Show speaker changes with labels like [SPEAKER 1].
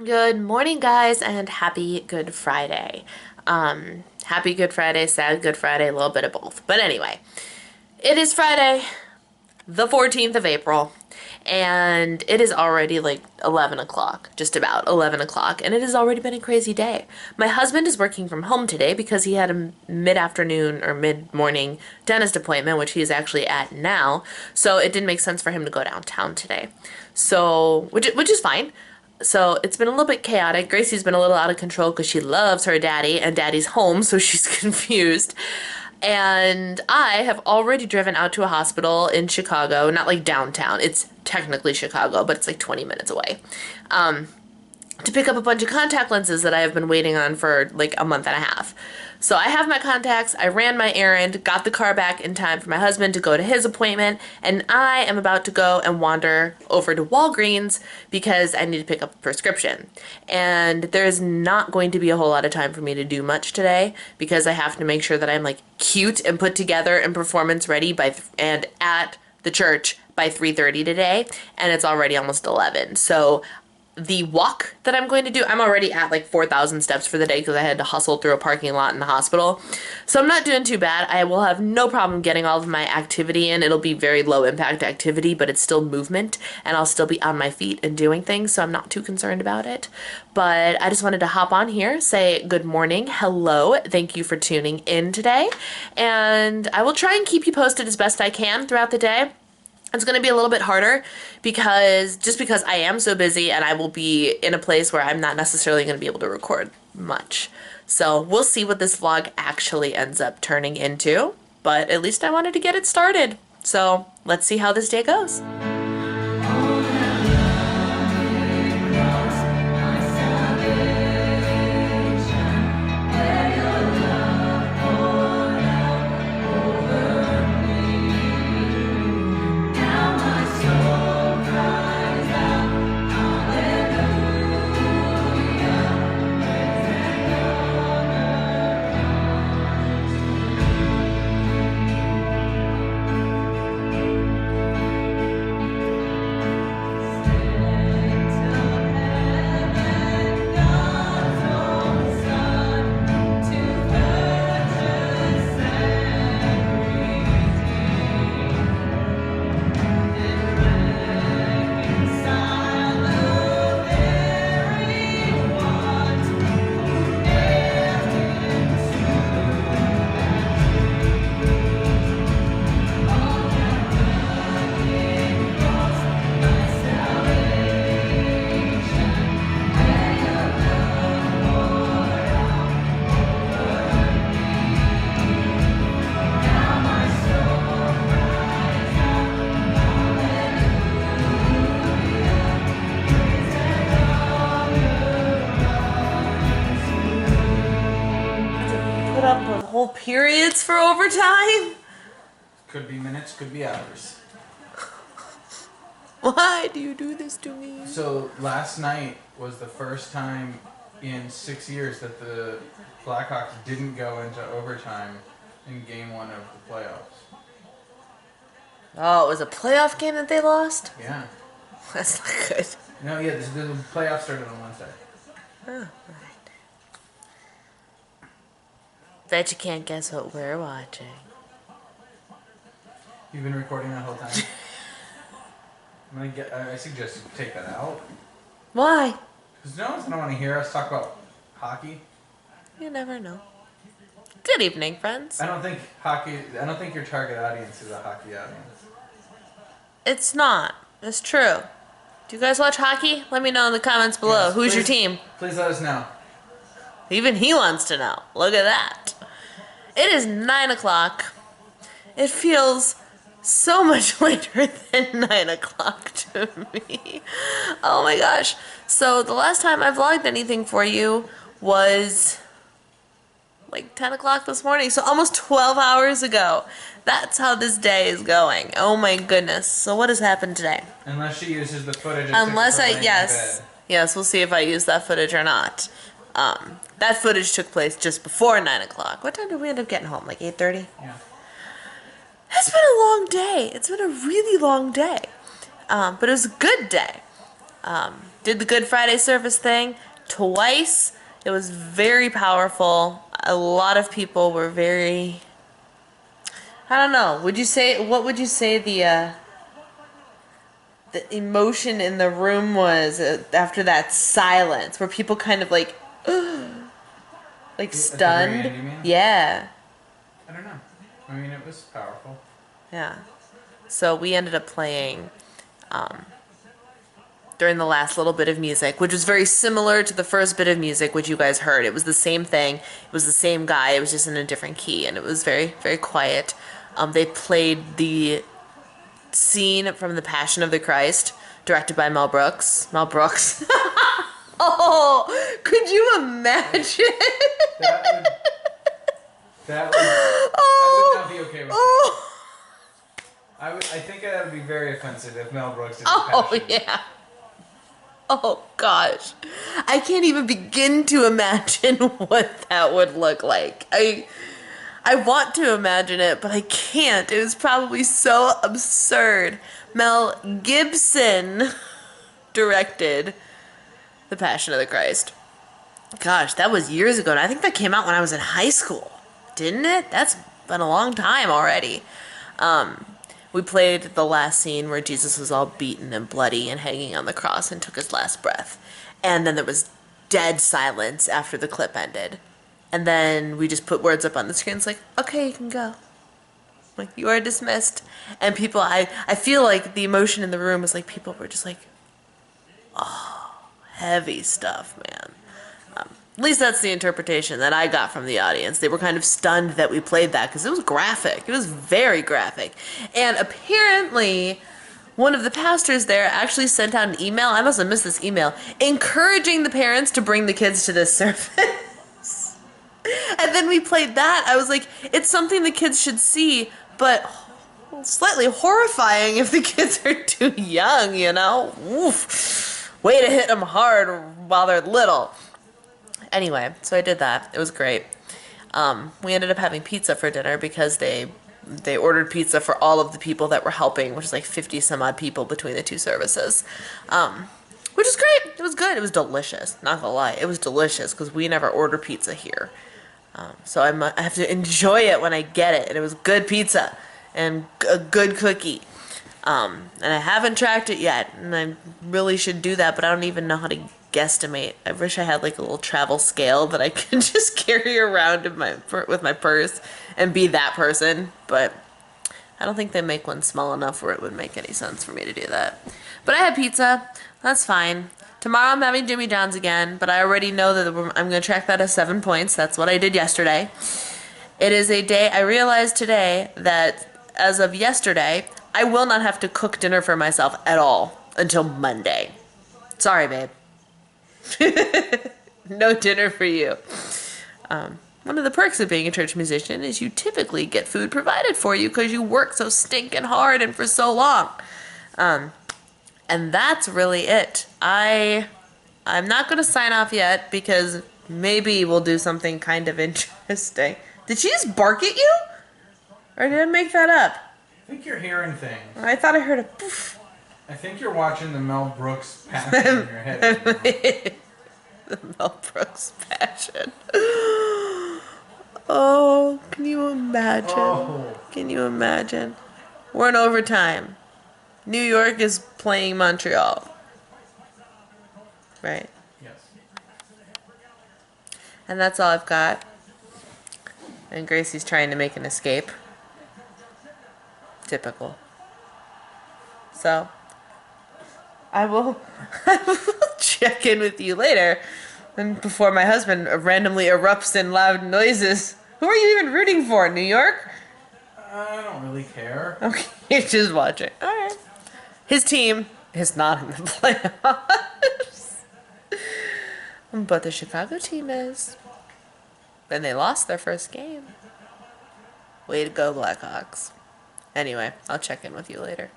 [SPEAKER 1] Good morning, guys, and happy Good Friday. Happy Good Friday, sad Good Friday, a little bit of both. But anyway, it is Friday, the 14th of April, and it is already like 11 o'clock, just about 11 o'clock, and it has already been a crazy day. My husband is working from home today because he had a mid-afternoon or mid-morning dentist appointment, which he is actually at now, so it didn't make sense for him to go downtown today. So, which is fine. So it's been a little bit chaotic. Gracie's been a little out of control because she loves her daddy, and daddy's home, so she's confused. And I have already driven out to a hospital in Chicago, not like downtown. It's technically Chicago, but it's like 20 minutes away. To pick up a bunch of contact lenses that I have been waiting on for like a month and a half. So I have my contacts, I ran my errand, got the car back in time for my husband to go to his appointment, and I am about to go and wander over to Walgreens because I need to pick up a prescription. And there's not going to be a whole lot of time for me to do much today because I have to make sure that I'm like cute and put together and performance ready and at the church by 3:30 today, and it's already almost 11. So the walk that I'm going to do, I'm already at like 4,000 steps for the day because I had to hustle through a parking lot in the hospital. So I'm not doing too bad. I will have no problem getting all of my activity in. It'll be very low impact activity, but it's still movement and I'll still be on my feet and doing things. So I'm not too concerned about it. But I just wanted to hop on here, say good morning, hello, thank you for tuning in today. And I will try and keep you posted as best I can throughout the day. It's going to be a little bit harder because I am so busy and I will be in a place where I'm not necessarily going to be able to record much. So we'll see what this vlog actually ends up turning into, but at least I wanted to get it started. So let's see how this day goes. Put up with whole periods for overtime?
[SPEAKER 2] Could be minutes, could be hours.
[SPEAKER 1] Why do you do this to me?
[SPEAKER 2] So last night was the first time in 6 years that the Blackhawks didn't go into overtime in game one of the playoffs.
[SPEAKER 1] Oh, it was a playoff game that they lost?
[SPEAKER 2] Yeah.
[SPEAKER 1] That's not good.
[SPEAKER 2] No, yeah, the playoffs started on Wednesday.
[SPEAKER 1] Oh, right. Bet you can't guess what we're watching.
[SPEAKER 2] You've been recording that whole time? I suggest you take that out.
[SPEAKER 1] Why?
[SPEAKER 2] Because no one's going to want to hear us talk about hockey.
[SPEAKER 1] You never know. Good evening, friends.
[SPEAKER 2] I don't think your target audience is a hockey audience.
[SPEAKER 1] It's not. It's true. Do you guys watch hockey? Let me know in the comments below.
[SPEAKER 2] Yes,
[SPEAKER 1] Who's your
[SPEAKER 2] please,
[SPEAKER 1] team?
[SPEAKER 2] Please let us know.
[SPEAKER 1] Even he wants to know. Look at that. It is 9 o'clock. It feels so much later than 9 o'clock to me. Oh my gosh. So the last time I vlogged anything for you was like 10 o'clock this morning. So almost 12 hours ago. That's how this day is going. Oh my goodness. So what has happened today?
[SPEAKER 2] Unless she uses the footage.
[SPEAKER 1] Yes, we'll see if I use that footage or not. That footage took place just before 9 o'clock. What time did we end up getting home? Like 8:30?
[SPEAKER 2] Yeah.
[SPEAKER 1] It's been a long day. It's been a really long day. But it was a good day. Did the Good Friday service thing twice. It was very powerful. A lot of people were very, I don't know. What would you say the emotion in the room was after that silence, where people kind of like, like
[SPEAKER 2] At the very
[SPEAKER 1] stunned?
[SPEAKER 2] end, you mean?
[SPEAKER 1] Yeah.
[SPEAKER 2] I don't know. I mean, it was powerful.
[SPEAKER 1] Yeah. So we ended up playing during the last little bit of music, which was very similar to the first bit of music, which you guys heard. It was the same thing. It was the same guy. It was just in a different key, and it was very, very quiet. They played the scene from The Passion of the Christ, directed by Mel Brooks. Mel Brooks. Oh, could you imagine?
[SPEAKER 2] That would. I would not be okay with that. I think that would be very offensive if Mel Brooks did The
[SPEAKER 1] Oh,
[SPEAKER 2] Passion.
[SPEAKER 1] yeah. Oh, gosh. I can't even begin to imagine what that would look like. I want to imagine it, but I can't. It was probably so absurd. Mel Gibson directed The Passion of the Christ. Gosh, that was years ago, and I think that came out when I was in high school. Didn't it? That's been a long time already. We played the last scene where Jesus was all beaten and bloody and hanging on the cross and took his last breath. And then there was dead silence after the clip ended. And then we just put words up on the screen. It's like, okay, you can go. Like, you are dismissed. And people, I feel like the emotion in the room was like, people were just like, oh, heavy stuff, man. At least that's the interpretation that I got from the audience. They were kind of stunned that we played that because it was graphic. It was very graphic. And apparently, one of the pastors there actually sent out an email. I must have missed this email, encouraging the parents to bring the kids to this service. And then we played that. I was like, it's something the kids should see, but slightly horrifying if the kids are too young, you know? Oof. Way to hit them hard while they're little. Anyway, so I did that. It was great. We ended up having pizza for dinner because they ordered pizza for all of the people that were helping, which is like 50 some odd people between the two services. Which is great. It was good. It was delicious. Not gonna lie. It was delicious because we never order pizza here. So I have to enjoy it when I get it. And it was good pizza and a good cookie. And I haven't tracked it yet. And I really should do that, but I don't even know how to guesstimate. I wish I had like a little travel scale that I could just carry around with my purse and be that person, but I don't think they make one small enough where it would make any sense for me to do that. But I had pizza. That's fine. Tomorrow I'm having Jimmy John's again, but I already know that I'm going to track that as 7 points. That's what I did yesterday. It is a day, I realized today that as of yesterday, I will not have to cook dinner for myself at all until Monday. Sorry, babe. No dinner for you. One of the perks of being a church musician is you typically get food provided for you because you work so stinking hard and for so long. And that's really it. I'm not going to sign off yet because maybe we'll do something kind of interesting. Did she just bark at you? Or did I make that up?
[SPEAKER 2] I think you're hearing things.
[SPEAKER 1] I thought I heard a poof.
[SPEAKER 2] I think you're watching the Mel Brooks Passion in your head right now.
[SPEAKER 1] The Mel Brooks Passion. Oh, can you imagine?
[SPEAKER 2] Oh.
[SPEAKER 1] Can you imagine? We're in overtime. New York is playing Montreal. Right?
[SPEAKER 2] Yes.
[SPEAKER 1] And that's all I've got. And Gracie's trying to make an escape. Typical. So, I will check in with you later. And before my husband randomly erupts in loud noises. Who are you even rooting for? New York?
[SPEAKER 2] I don't really care.
[SPEAKER 1] Okay, you're just watching. Alright. His team is not in the playoffs. But the Chicago team is. And they lost their first game. Way to go, Blackhawks. Anyway, I'll check in with you later.